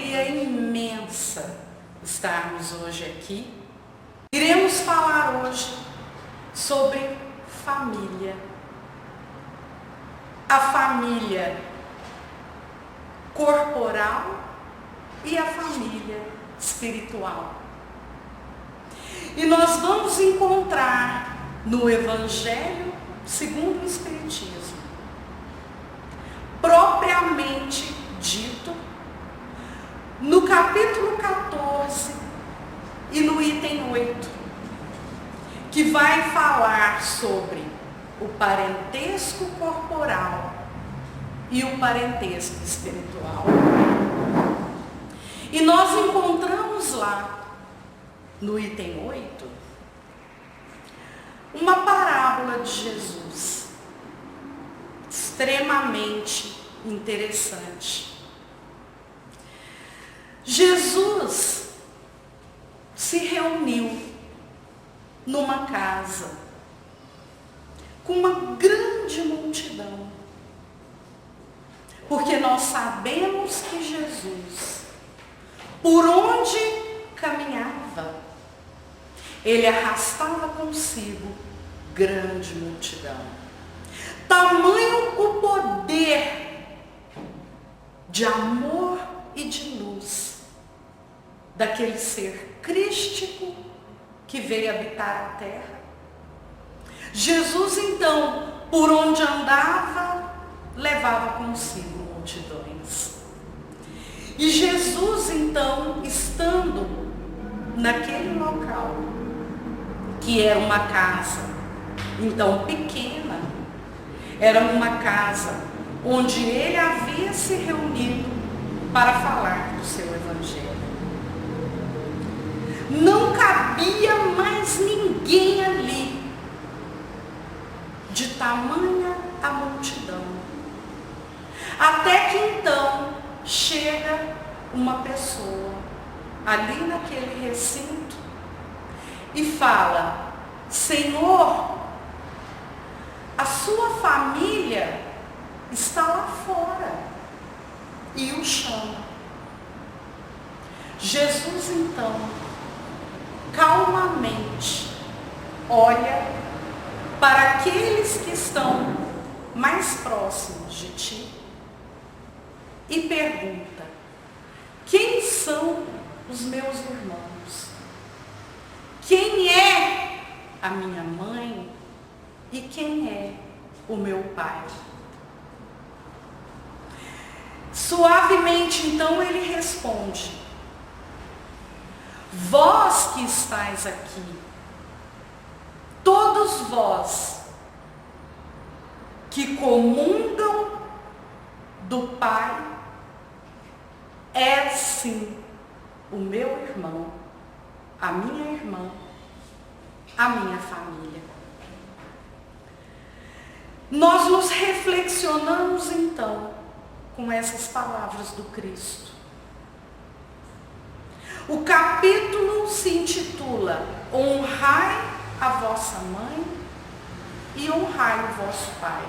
alegria imensa estarmos hoje aqui. Iremos falar hoje sobre família. A família corporal e a família espiritual. E nós vamos encontrar no Evangelho segundo o Espiritismo, propriamente dito, no capítulo 14 e no item 8, que vai falar sobre o parentesco corporal e o parentesco espiritual. E nós encontramos lá, no item 8, uma parábola de Jesus, extremamente interessante. Jesus se reuniu numa casa com uma grande multidão, porque nós sabemos que Jesus, por onde caminhava, ele arrastava consigo grande multidão. Tamanho o poder de amor e de luz daquele ser crístico que veio habitar a terra. Jesus, então, por onde andava, levava consigo multidões. E Jesus, então, estando naquele local, que era uma casa, então pequena, era uma casa onde ele havia se reunido para falar do seu Evangelho. Não cabia mais ninguém ali, de tamanha a multidão. Até que então chega uma pessoa ali naquele recinto e fala: Senhor, a sua família está lá fora, e o chama. Jesus então calmamente olha para aqueles que estão mais próximos de ti e pergunta: quem são os meus irmãos? Quem é a minha mãe e quem é o meu pai? Suavemente então ele responde: vós que estáis aqui, todos vós que comungam do Pai, é sim o meu irmão, a minha irmã, a minha família. Nós nos reflexionamos então com essas palavras do Cristo. O capítulo se intitula Honrai a vossa mãe e honrai o vosso pai.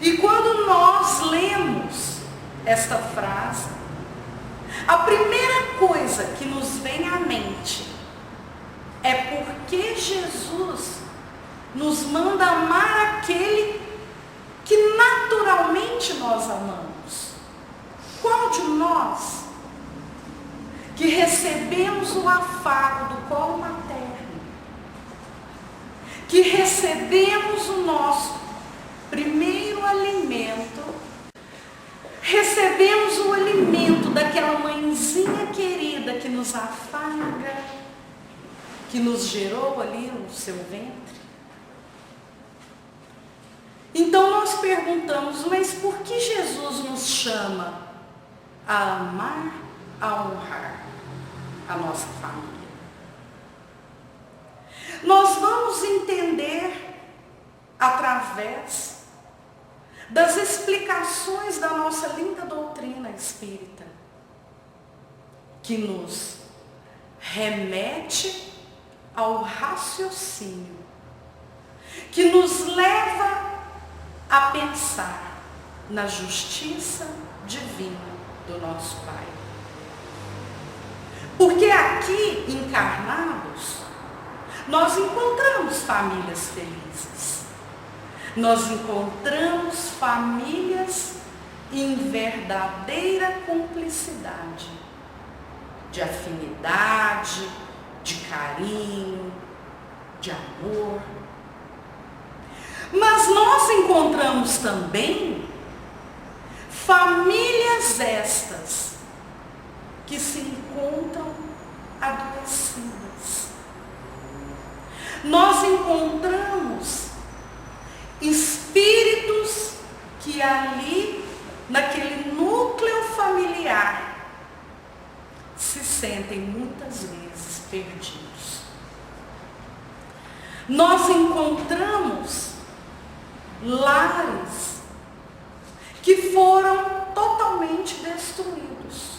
E quando nós lemos esta frase, a primeira coisa que nos vem à mente é porque Jesus nos manda amar aquele que naturalmente nós amamos. Qual de nós que recebemos o afago do colo materno, que recebemos o nosso primeiro alimento, recebemos o alimento daquela mãezinha querida que nos afaga, que nos gerou ali no seu ventre? Então nós perguntamos: mas por que Jesus nos chama a amar, a honrar a nossa família? Nós vamos entender através das explicações da nossa linda doutrina espírita, que nos remete ao raciocínio, que nos leva a pensar na justiça divina do nosso Pai. Porque aqui, encarnados, nós encontramos famílias felizes. Nós encontramos famílias em verdadeira cumplicidade, de afinidade, de carinho, de amor. Mas nós encontramos também famílias estas que se encontram adoecidas. Nós encontramos espíritos que ali, naquele núcleo familiar, se sentem muitas vezes perdidos. Nós encontramos lares que foram totalmente destruídos.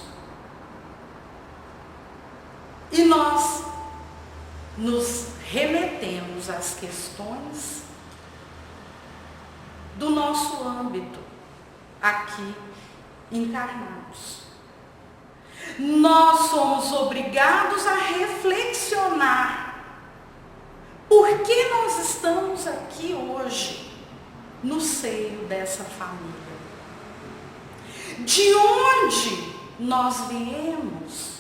E nós nos remetemos às questões do nosso âmbito aqui encarnados. Nós somos obrigados a reflexionar por que nós estamos aqui hoje no seio dessa família. De onde nós viemos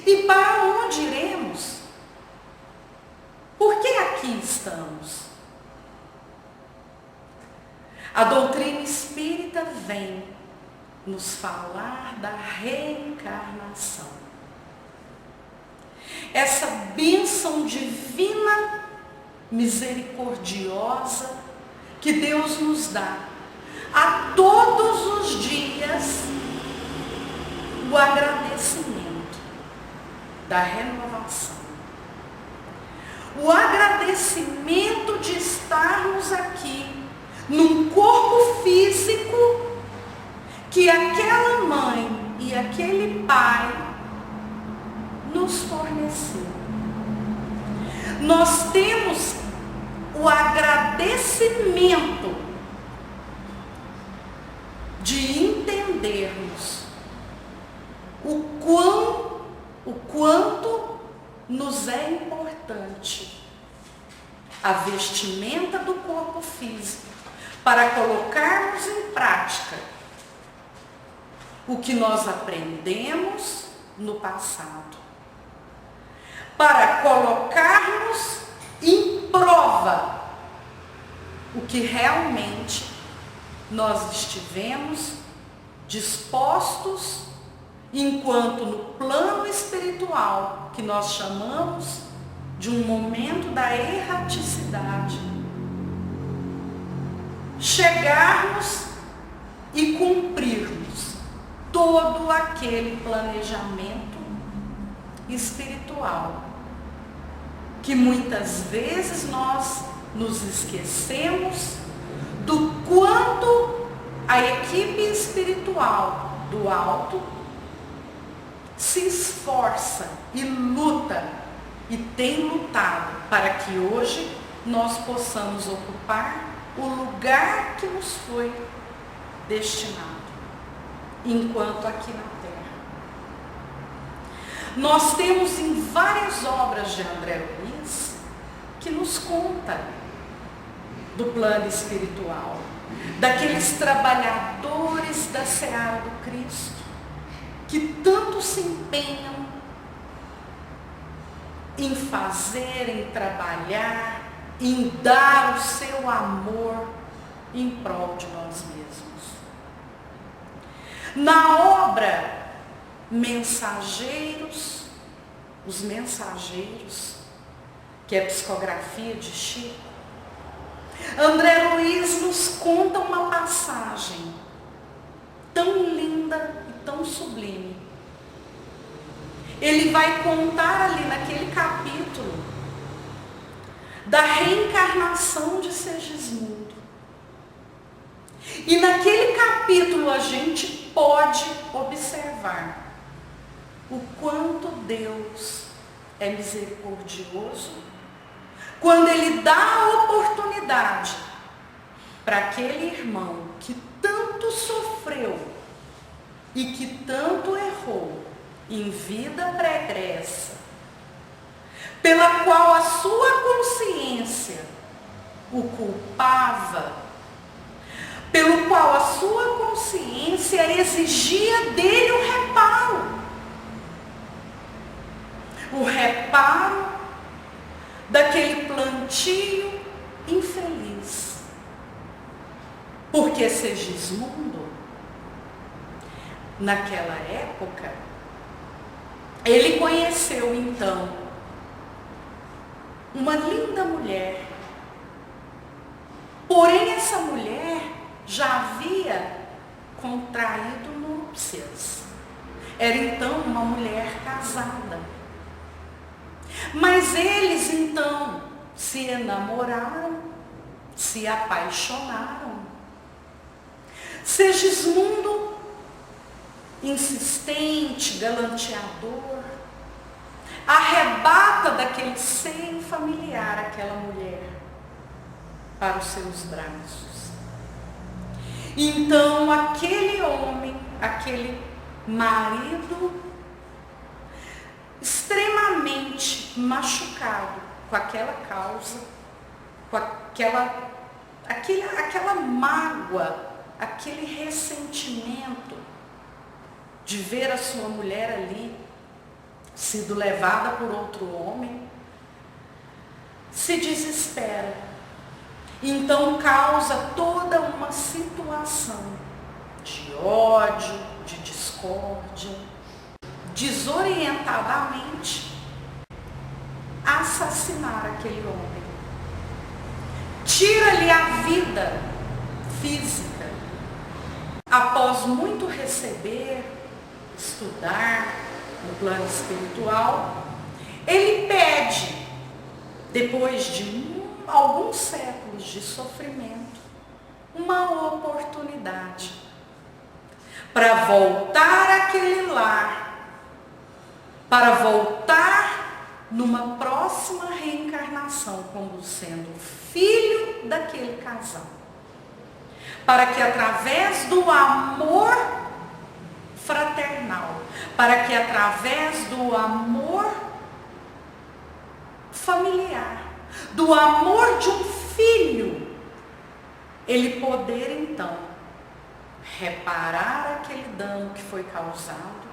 e para onde iremos? Por que aqui estamos? A doutrina espírita vem nos falar da reencarnação. Essa bênção divina, misericordiosa, que Deus nos dá a todos os dias, o agradecimento da renovação. O agradecimento de estarmos aqui num corpo físico que aquela mãe e aquele pai nos forneceu. Nós temos o agradecimento de entendermos o quanto nos é importante a vestimenta do corpo físico para colocarmos em prática o que nós aprendemos no passado, para colocarmos em prova o que realmente nós estivemos dispostos, enquanto no plano espiritual, que nós chamamos de um momento da erraticidade, chegarmos e cumprirmos todo aquele planejamento espiritual, que muitas vezes nós nos esquecemos do quanto a equipe espiritual do alto se esforça e luta e tem lutado para que hoje nós possamos ocupar o lugar que nos foi destinado, enquanto aqui na Terra. Nós temos em várias obras de André Luiz que nos conta do plano espiritual, daqueles trabalhadores da seara do Cristo, que tanto se empenham em fazer, em trabalhar, em dar o seu amor em prol de nós mesmos. Na obra Mensageiros, os Mensageiros, que é a psicografia de Chico, André Luiz nos conta uma passagem tão linda e tão sublime. Ele vai contar ali naquele capítulo da reencarnação de Segismundo. E naquele capítulo a gente pode observar o quanto Deus é misericordioso quando Ele dá a oportunidade para aquele irmão que tanto sofreu e que tanto errou em vida pregressa, pela qual a sua consciência o culpava, pelo qual a sua consciência exigia dele o reparo. O reparo daquele plantio infeliz. Porque Segismundo, naquela época, ele conheceu então uma linda mulher. Porém, essa mulher já havia contraído núpcias. Era então uma mulher casada. Mas eles então se enamoraram, se apaixonaram. Segismundo, insistente, galanteador, arrebata daquele seio familiar aquela mulher para os seus braços. Então aquele homem, aquele marido, extremamente machucado com aquela causa, com aquela mágoa, aquele ressentimento de ver a sua mulher ali sido levada por outro homem, se desespera. Então causa toda uma situação de ódio, de discórdia, desorientadamente assassinar aquele homem. Tira-lhe a vida física. Após muito receber, estudar no plano espiritual, ele pede, depois de alguns séculos de sofrimento, uma oportunidade para voltar àquele lar, para voltar numa próxima reencarnação como sendo filho daquele casal, para que através do amor fraternal, para que através do amor familiar, do amor de um filho, ele poder então reparar aquele dano que foi causado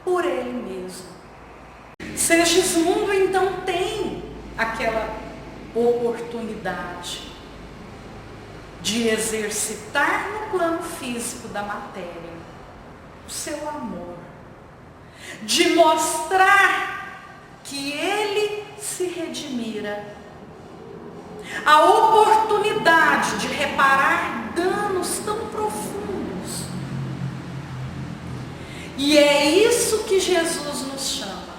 por ele mesmo. Segismundo então tem aquela oportunidade de exercitar no plano físico da matéria o seu amor, de mostrar que ele se redimira, a oportunidade de reparar danos tão profundos. E é isso que Jesus nos chama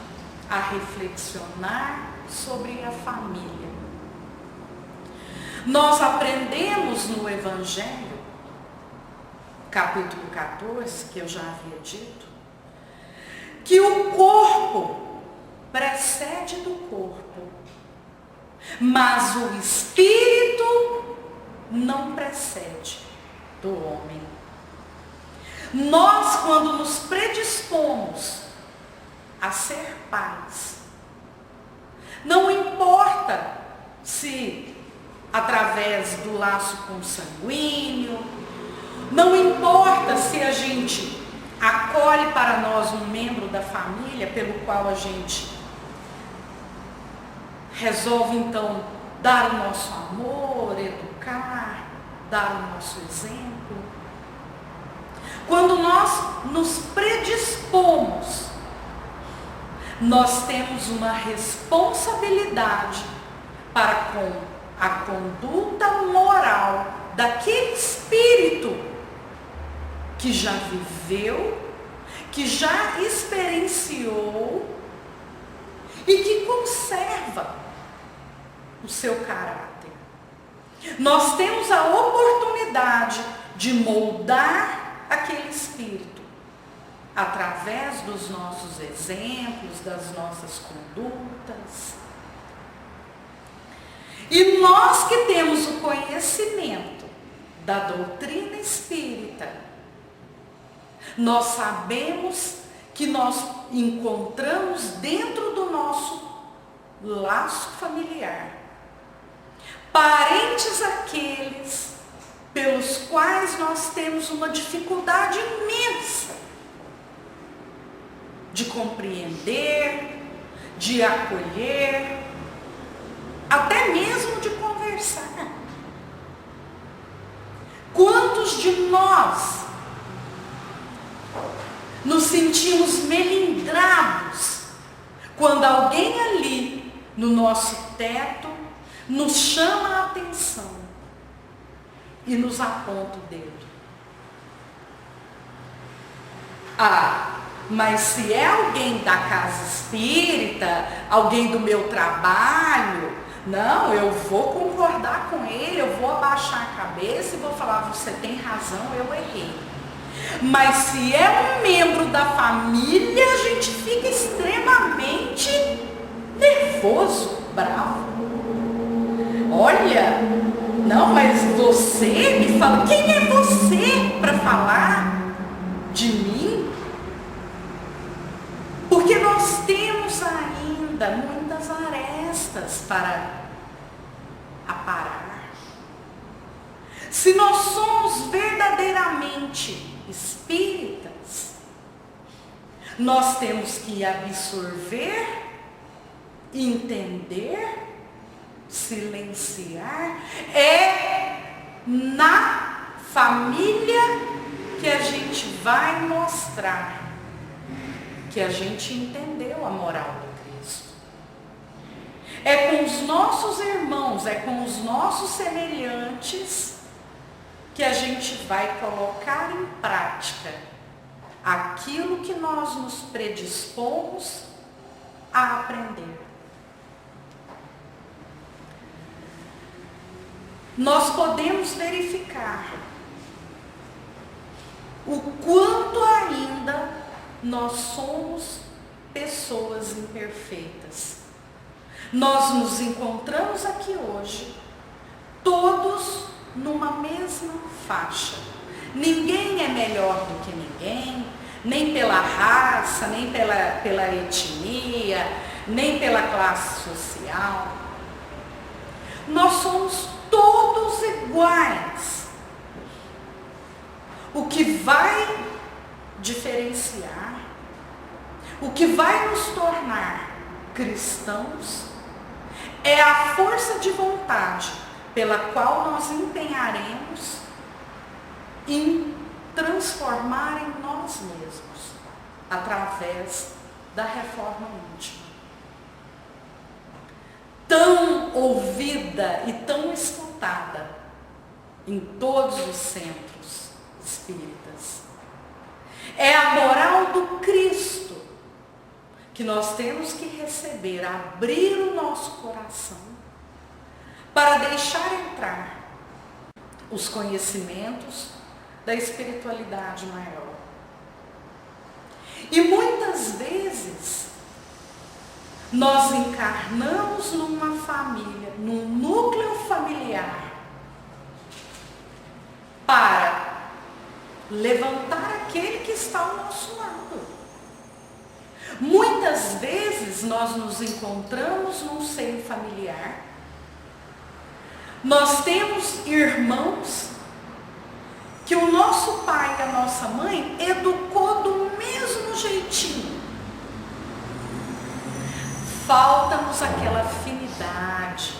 a reflexionar sobre a família. Nós aprendemos no Evangelho, capítulo 14, que eu já havia dito, que o corpo precede do corpo, mas o espírito não precede do homem. Nós, quando nos predispomos a ser pais, não importa se através do laço consanguíneo, não importa se a gente acolhe para nós um membro da família pelo qual a gente resolve então dar o nosso amor, educar, dar o nosso exemplo. Quando nós nos predispomos, nós temos uma responsabilidade para com a conduta moral daquele espírito que já viveu, que já experienciou e que conserva o seu caráter. Nós temos a oportunidade de moldar aquele espírito através dos nossos exemplos, das nossas condutas. E nós que temos o conhecimento da doutrina espírita, nós sabemos que nós encontramos dentro do nosso laço familiar. Parentes aqueles pelos quais nós temos uma dificuldade imensa de compreender, de acolher, até mesmo de conversar. Quantos de nós nos sentimos melindrados quando alguém ali no nosso teto nos chama a atenção e nos aponta o dedo? Mas se é alguém da casa espírita, alguém do meu trabalho, não, eu vou concordar com ele, eu vou abaixar a cabeça e vou falar, você tem razão, eu errei. Mas se é um membro da família, a gente fica extremamente nervoso, bravo. Olha, não, mas você me fala, quem é você para falar de mim? Porque nós temos ainda muitas arestas para aparar. Se nós somos verdadeiramente espíritas, nós temos que absorver, entender, silenciar. É na família que a gente vai mostrar que a gente entendeu a moral do Cristo. É com os nossos irmãos, é com os nossos semelhantes que a gente vai colocar em prática aquilo que nós nos predispomos a aprender. Nós podemos verificar o quanto ainda nós somos pessoas imperfeitas. Nós nos encontramos aqui hoje, todos numa mesma faixa. Ninguém é melhor do que ninguém, nem pela raça, nem pela etnia, nem pela classe social. Nós somos todos iguais. O que vai diferenciar, o que vai nos tornar cristãos, é a força de vontade pela qual nós empenharemos em transformar em nós mesmos, através da reforma íntima. Tão ouvida e tão escutada em todos os centros espíritas. É a moral do Cristo que nós temos que receber, abrir o nosso coração para deixar entrar os conhecimentos da espiritualidade maior. E muitas vezes nós encarnamos numa família, num núcleo familiar, para levantar aquele que está ao nosso lado. Muitas vezes nós nos encontramos num seio familiar, nós temos irmãos que o nosso pai e a nossa mãe educou do mesmo jeitinho. Falta-nos aquela afinidade,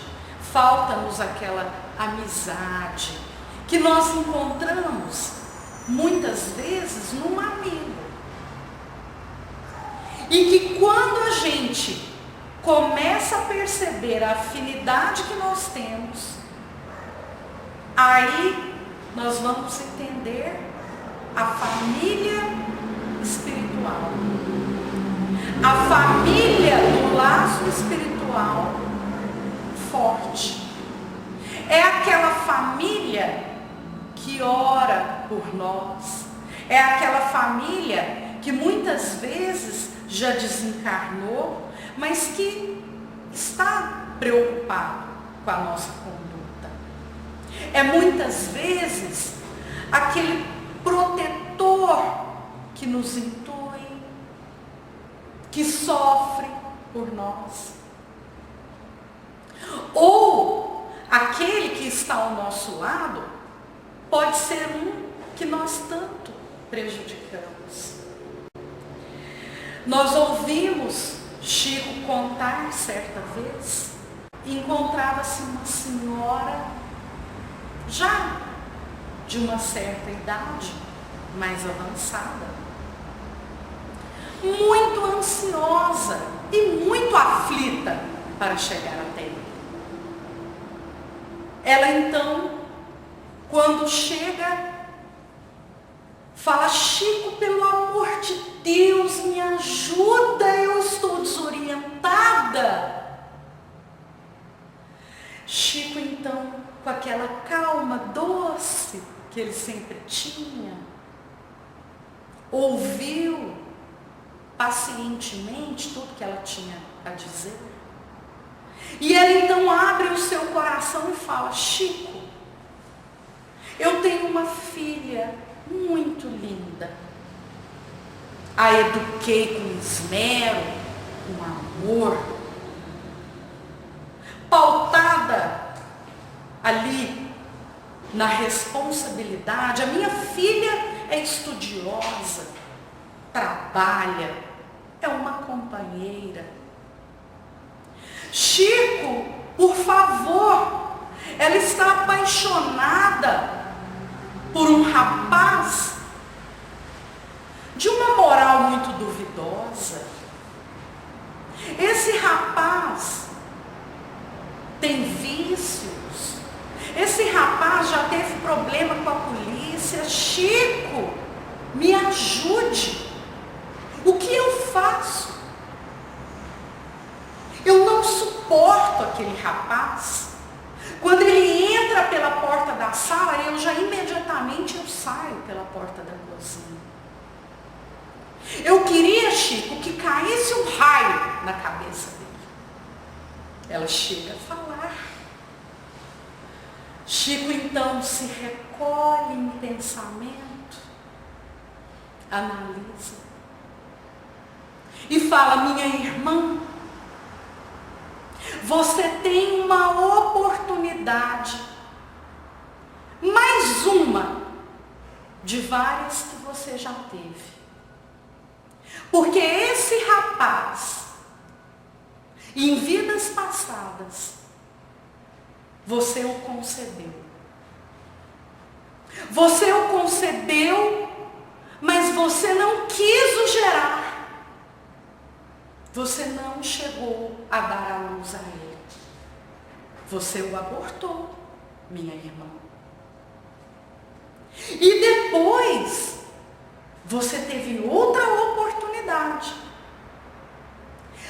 falta-nos aquela amizade que nós encontramos muitas vezes num amigo. E que quando a gente começa a perceber a afinidade que nós temos, aí nós vamos entender a família espiritual. A família do laço espiritual forte. É aquela família que ora por nós. É aquela família que muitas vezes já desencarnou, mas que está preocupado com a nossa conduta. É muitas vezes aquele protetor que nos intui, que sofre por nós. Ou aquele que está ao nosso lado pode ser um que nós tanto prejudicamos. Nós ouvimos Chico contar certa vez, encontrava-se uma senhora já de uma certa idade, mais avançada, muito ansiosa e muito aflita para chegar até ele. Ela então, quando chega, fala: Chico, pelo amor de Deus, me ajuda, eu estou desorientada. Chico então, com aquela calma doce que ele sempre tinha, ouviu pacientemente tudo que ela tinha a dizer. E ele então abre o seu coração e fala: Chico, eu tenho uma filha muito linda. A eduquei com esmero, com amor, pautada ali na responsabilidade. A minha filha é estudiosa, trabalha, é uma companheira. Chico, por favor, ela está apaixonada por um rapaz de uma moral muito duvidosa. Esse rapaz tem vícios. Esse rapaz já teve problema com a polícia. Chico, me ajude. O que eu faço? Eu não suporto aquele rapaz. Quando ele entra pela porta da sala, eu já imediatamente saio pela porta da cozinha. Eu queria, Chico, que caísse um raio na cabeça dele. Ela chega a falar. Chico então se recolhe em pensamento, analisa e fala: minha irmã, você tem uma oportunidade, mais uma de várias que você já teve. Porque esse rapaz, em vidas passadas, você o concebeu. Você o concebeu, mas você não quis o gerar. Você não chegou a dar a luz a ele. Você o abortou, minha irmã. E depois, você teve outra oportunidade.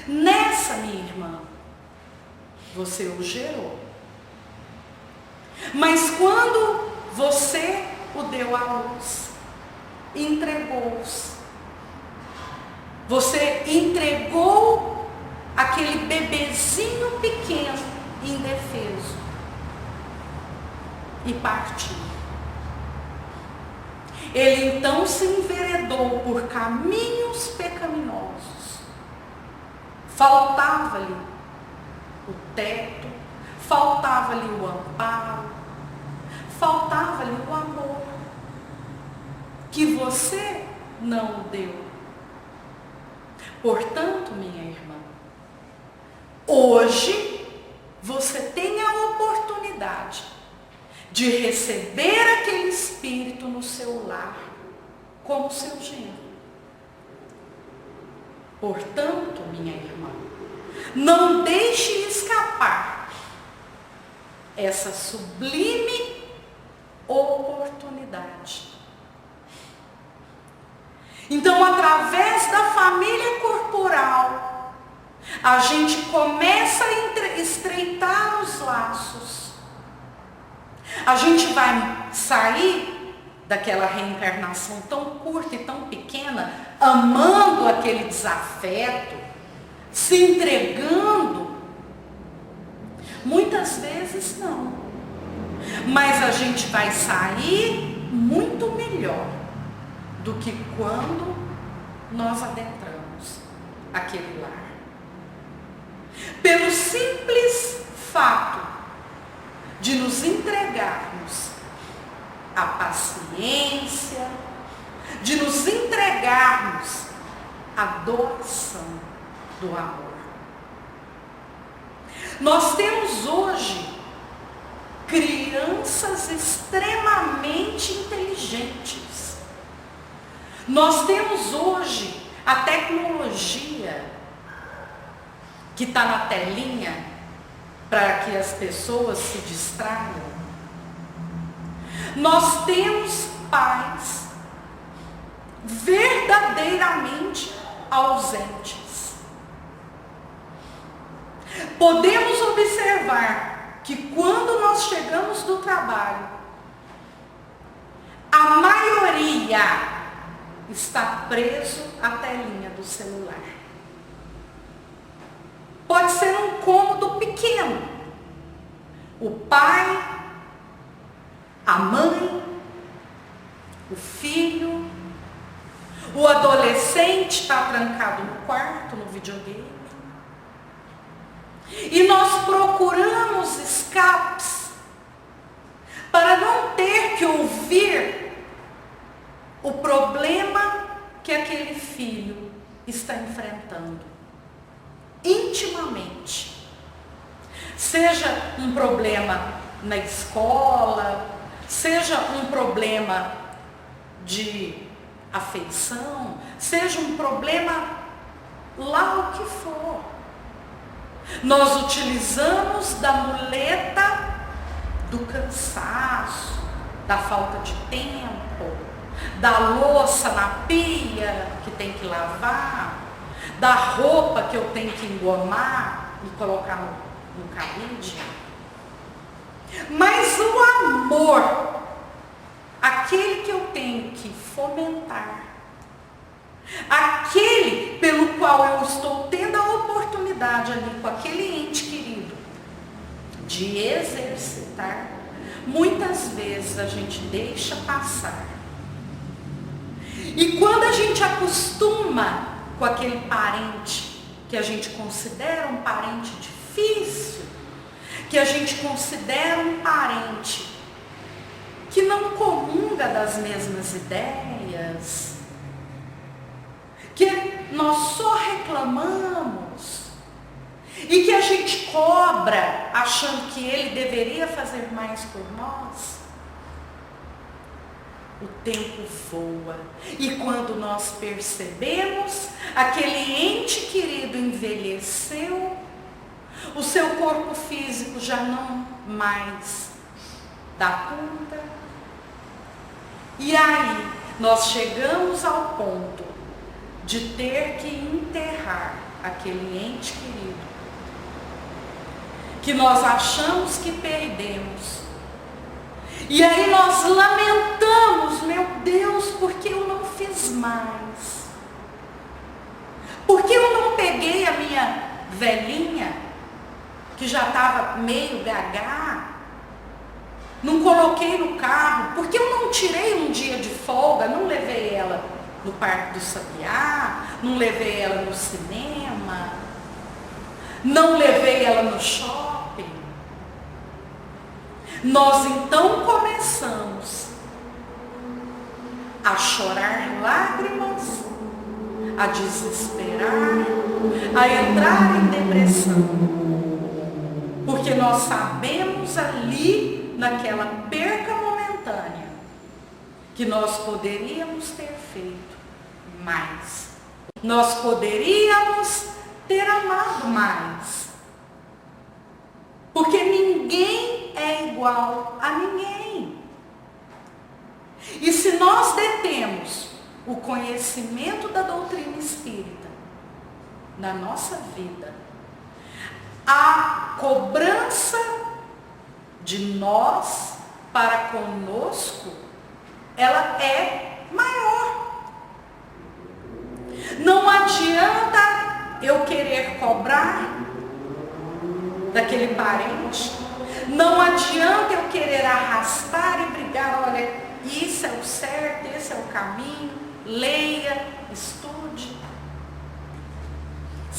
Nessa, minha irmã, você o gerou. Mas quando você o deu à luz, entregou-os. Você entregou aquele bebezinho pequeno, indefeso, e partiu. Ele então se enveredou por caminhos pecaminosos. Faltava-lhe o teto, faltava-lhe o amparo, faltava-lhe o amor, que você não o deu. Portanto, minha irmã, hoje você tem a oportunidade de receber aquele espírito no seu lar como seu genro. Portanto, minha irmã, não deixe escapar essa sublime oportunidade. Então, através da família corporal, a gente começa a estreitar os laços. A gente vai sair daquela reencarnação tão curta e tão pequena, amando aquele desafeto, se entregando. Muitas vezes não. Mas a gente vai sair muito melhor do que quando nós adentramos. aquele lar. Pelo simples fato de nos entregarmos à paciência, de nos entregarmos à doação do amor. Nós temos hoje crianças extremamente inteligentes. Nós temos hoje a tecnologia que está na telinha para que as pessoas se distraiam. Nós temos pais verdadeiramente ausentes. Podemos observar que quando nós chegamos do trabalho, a maioria está preso à telinha do celular. Pode ser um cômodo pequeno. O pai, a mãe, o filho, o adolescente está trancado no quarto, no videogame. E nós procuramos escapes para não ter que ouvir o problema que aquele filho está enfrentando intimamente. Seja um problema na escola, seja um problema de afeição, seja um problema lá o que for. Nós utilizamos da muleta do cansaço, da falta de tempo, da louça na pia que tem que lavar, da roupa que eu tenho que engomar e colocar no cabide. Mas o amor, aquele que eu tenho que fomentar, aquele pelo qual eu estou tendo a oportunidade ali com aquele ente querido de exercitar, muitas vezes a gente deixa passar. E quando a gente acostuma com aquele parente que a gente considera um parente difícil, que a gente considera um parente que não comunga das mesmas ideias, que nós só reclamamos e que a gente cobra achando que ele deveria fazer mais por nós, o tempo voa. E quando nós percebemos, aquele ente querido envelheceu, o seu corpo físico já não mais dá conta. E aí nós chegamos ao ponto de ter que enterrar aquele ente querido, que nós achamos que perdemos. E aí nós lamentamos, meu Deus, por que eu não fiz mais? Por que eu não peguei a minha velhinha, que já estava meio gaga, não coloquei no carro? Por que eu não tirei um dia de folga, não levei ela no Parque do Sabiá, não levei ela no cinema, não levei ela no shopping? Nós então começamos a chorar lágrimas, a desesperar, a entrar em depressão, porque nós sabemos ali, naquela perca momentânea, que nós poderíamos ter feito mais, nós poderíamos ter amado mais, porque ninguém é igual a ninguém. E se nós detemos o conhecimento da doutrina espírita na nossa vida, a cobrança de nós para conosco, ela é maior. Não adianta eu querer cobrar daquele parente, não adianta eu querer arrastar e brigar, olha, isso é o certo, esse é o caminho, leia, estude.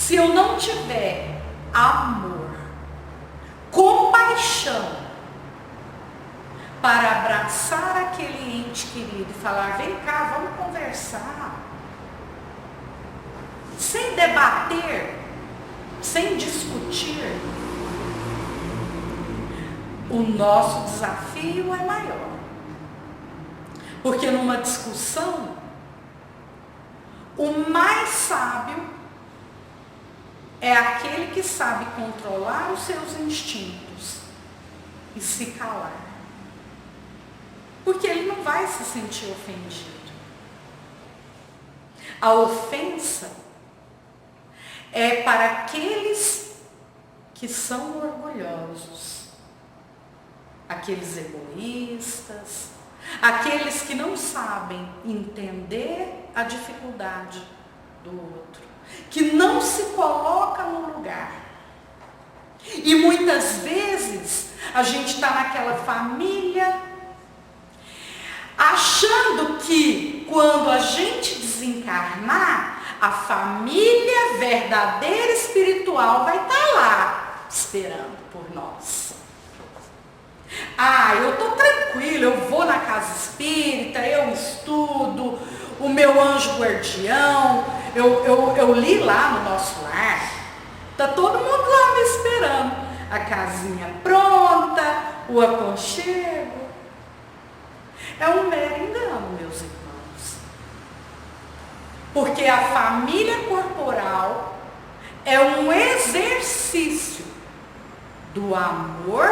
se eu não tiver amor, compaixão, para abraçar aquele ente querido e falar, vem cá, vamos conversar, sem debater, sem discutir, o nosso desafio é maior. Porque numa discussão, o mais sábio é aquele que sabe controlar os seus instintos e se calar. Porque ele não vai se sentir ofendido. A ofensa é para aqueles que são orgulhosos, aqueles egoístas, aqueles que não sabem entender a dificuldade do outro, que não se coloca no lugar. E muitas vezes a gente está naquela família achando que quando a gente desencarnar, a família verdadeira espiritual vai estar lá esperando por nós. Ah, eu estou tranquilo, eu vou na casa espírita, eu estudo, o meu anjo guardião, eu li lá no nosso lar, está todo mundo lá me esperando, a casinha pronta, o aconchego. É um mero engano, meus irmãos. Porque a família corporal é um exercício do amor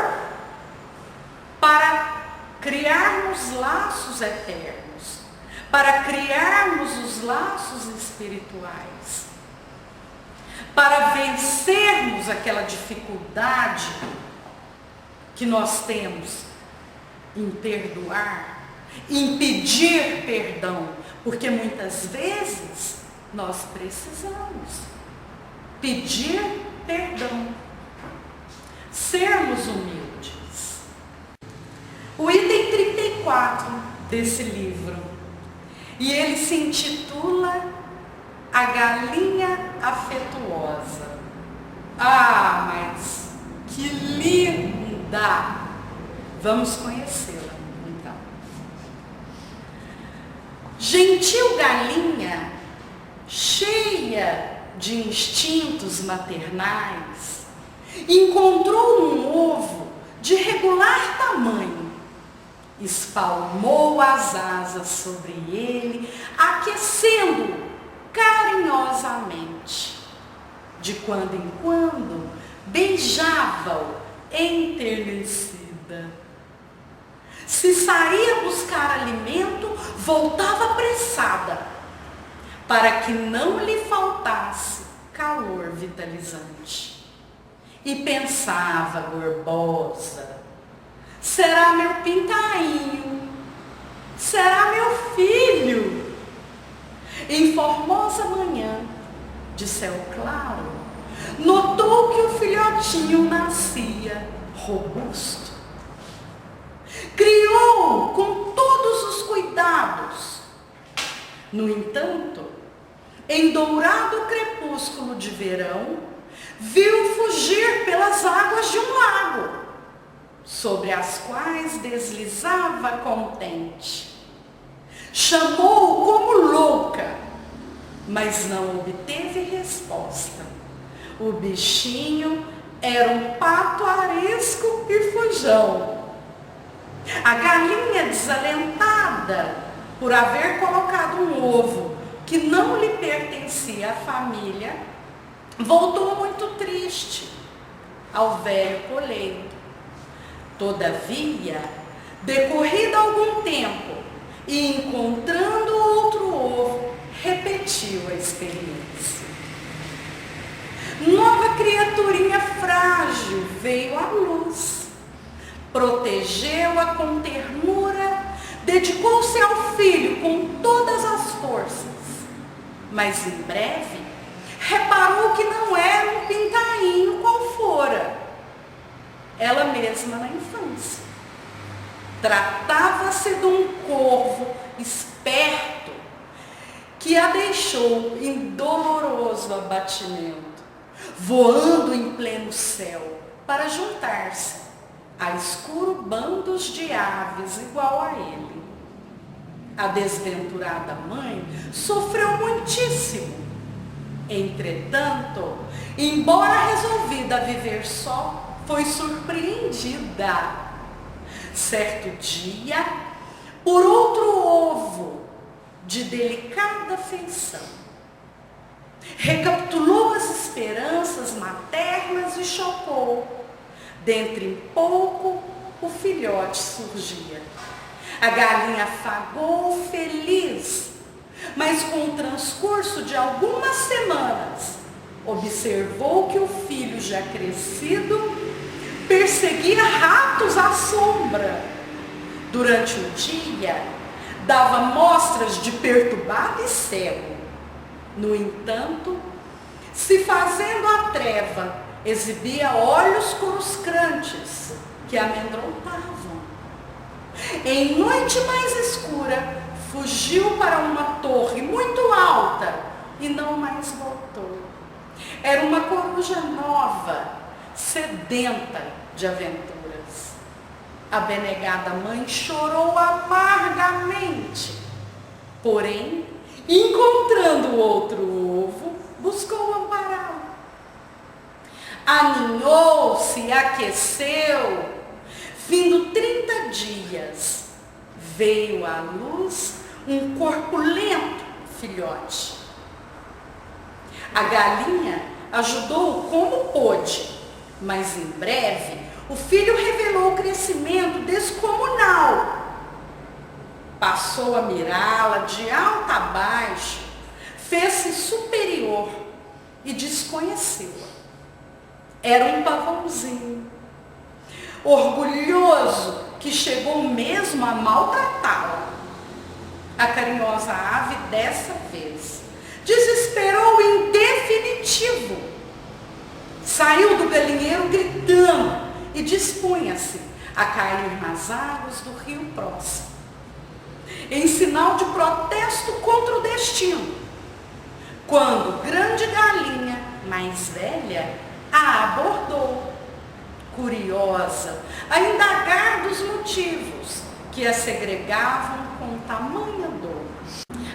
para criarmos laços eternos, para criarmos os laços espirituais, para vencermos aquela dificuldade que nós temos em perdoar, em pedir perdão, porque muitas vezes nós precisamos pedir perdão, sermos humildes. O item 34 desse livro, e ele se intitula A Galinha Afetuosa. Ah, mas que linda! Vamos conhecê-la, então. Gentil galinha, cheia de instintos maternais, encontrou um ovo de regular tamanho, espalmou as asas sobre ele, aquecendo-o carinhosamente. De quando em quando, beijava-o enternecida. Se saía buscar alimento, voltava apressada, para que não lhe faltasse calor vitalizante. E pensava, gorbosa, será meu pintainho? Será meu filho? Em formosa manhã, de céu claro, notou que o filhotinho nascia robusto. Criou-o com todos os cuidados. No entanto, em dourado crepúsculo de verão, viu fugir pelas águas de um lago, sobre as quais deslizava contente. Chamou-o como louca, mas não obteve resposta. O bichinho era um pato arisco e fujão. A galinha, desalentada por haver colocado um ovo que não lhe pertencia à família, voltou muito triste ao velho poleiro. Todavia, decorrido algum tempo e encontrando outro ovo, repetiu a experiência. Nova criaturinha frágil veio à luz. Protegeu-a com ternura, dedicou-se ao filho com todas as forças. Mas em breve, reparou que não era um pintainho qual fora, ela mesma na infância. Tratava-se de um corvo esperto que a deixou em doloroso abatimento. voando em pleno céu para juntar-se a escuro bandos de aves igual a ele. A desventurada mãe sofreu muitíssimo. Entretanto, embora resolvida a viver só, foi surpreendida. Certo dia, por outro ovo de delicada feição. Recapitulou as esperanças maternas e chocou. Dentro em pouco, o filhote surgia. A galinha afagou feliz, mas com o transcurso de algumas semanas, observou que o filho já crescido perseguia ratos à sombra. Durante o dia, dava mostras de perturbado e cego. No entanto, se fazendo a treva, exibia olhos cruscrantes que amedrontavam. Em noite mais escura, fugiu para uma torre muito alta e não mais voltou. Era uma coruja nova, sedenta de aventuras. A benegada mãe chorou amargamente, porém, encontrando outro ovo, buscou ampará-lo. Aninhou-se, aqueceu. Vindo 30 dias, veio à luz um corpulento filhote. A galinha ajudou como pôde, mas em breve o filho revelou crescimento descomunal. Passou a mirá-la de alto a baixo, fez-se superior e desconheceu-a. Era um pavãozinho, orgulhoso, que chegou mesmo a maltratá-la. A carinhosa ave, dessa vez, desesperou em definitivo. Saiu do galinheiro gritando e dispunha-se a cair nas águas do rio próximo, em sinal de protesto contra o destino, quando grande galinha, mais velha, a abordou, curiosa, a indagar dos motivos que a segregavam com tamanha dor.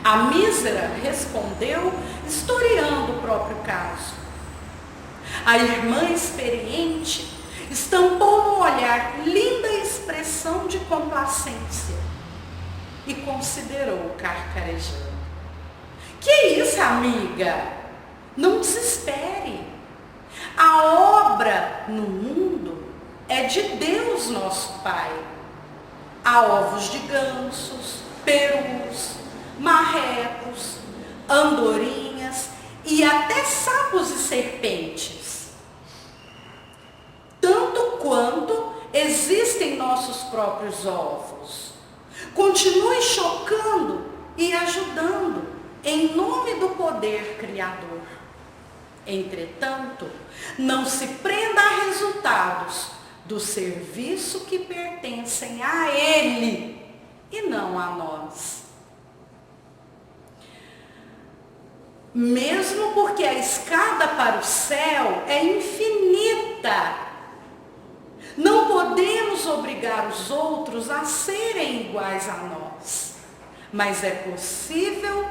A mísera respondeu, historiando o próprio caso. A irmã experiente estampou no olhar linda expressão de complacência e considerou carcarejando. Que isso, amiga? Não desespere. A obra no mundo é de Deus, nosso Pai. Há ovos de gansos, perus, marrecos, andorinhas e até sapos e serpentes. Tanto quanto existem nossos próprios ovos. Continue chocando e ajudando em nome do poder criador. Entretanto, não se prenda a resultados do serviço que pertencem a Ele e não a nós. Mesmo porque a escada para o céu é infinita, não podemos obrigar os outros a serem iguais a nós, mas é possível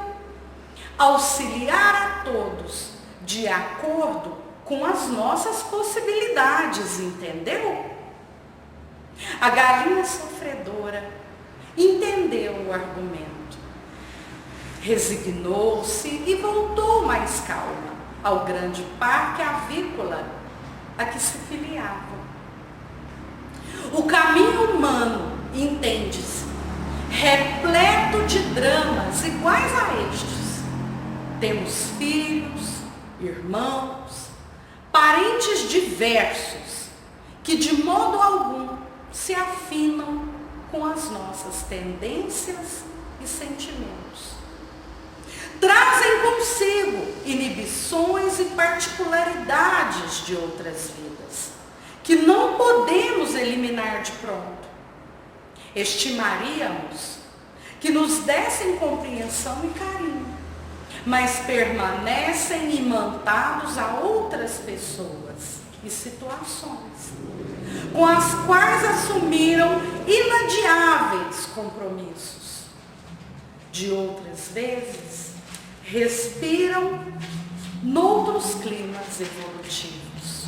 auxiliar a todos de acordo com as nossas possibilidades, entendeu? A galinha sofredora entendeu o argumento, resignou-se e voltou mais calma ao grande parque avícola a que se filiava. O caminho humano, entende-se, repleto de dramas iguais a estes. Temos filhos, irmãos, parentes diversos, que de modo algum se afinam com as nossas tendências e sentimentos. Trazem consigo inibições e particularidades de outras vidas, que não podemos eliminar de pronto. Estimaríamos que nos dessem compreensão e carinho, mas permanecem imantados a outras pessoas e situações, com as quais assumiram inadiáveis compromissos. De outras vezes, respiram noutros climas evolutivos.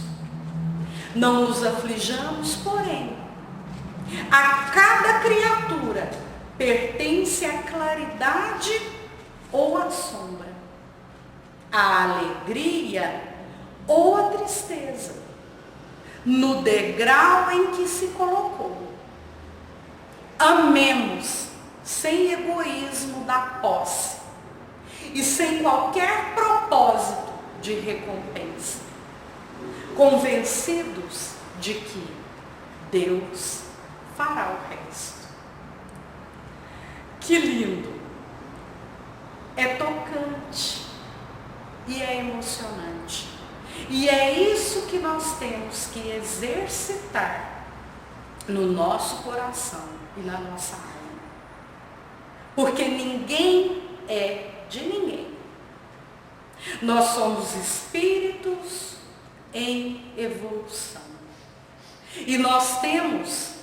Não nos aflijamos, porém, a cada criatura pertence a claridade ou a sombra, a alegria ou a tristeza, no degrau em que se colocou. Amemos sem egoísmo da posse e sem qualquer propósito de recompensa, convencidos de que Deus fará o resto. Que lindo! É tocante e é emocionante. E é isso que nós temos que exercitar no nosso coração e na nossa alma. Porque ninguém é de ninguém. Nós somos espíritos em evolução. E nós temos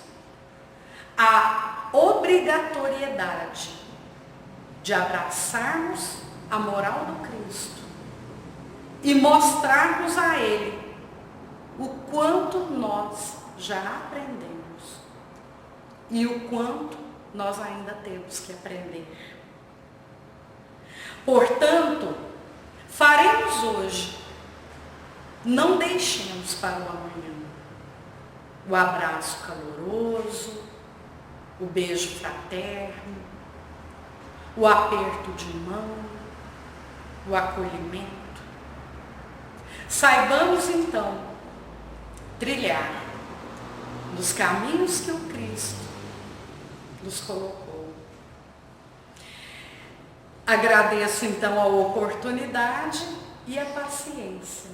a obrigatoriedade de abraçarmos a moral do Cristo e mostrarmos a Ele o quanto nós já aprendemos e o quanto nós ainda temos que aprender. Portanto, faremos hoje, não deixemos para o amanhã, o abraço caloroso, o beijo fraterno, o aperto de mão, o acolhimento. Saibamos então trilhar nos caminhos que o Cristo nos colocou. Agradeço então a oportunidade e a paciência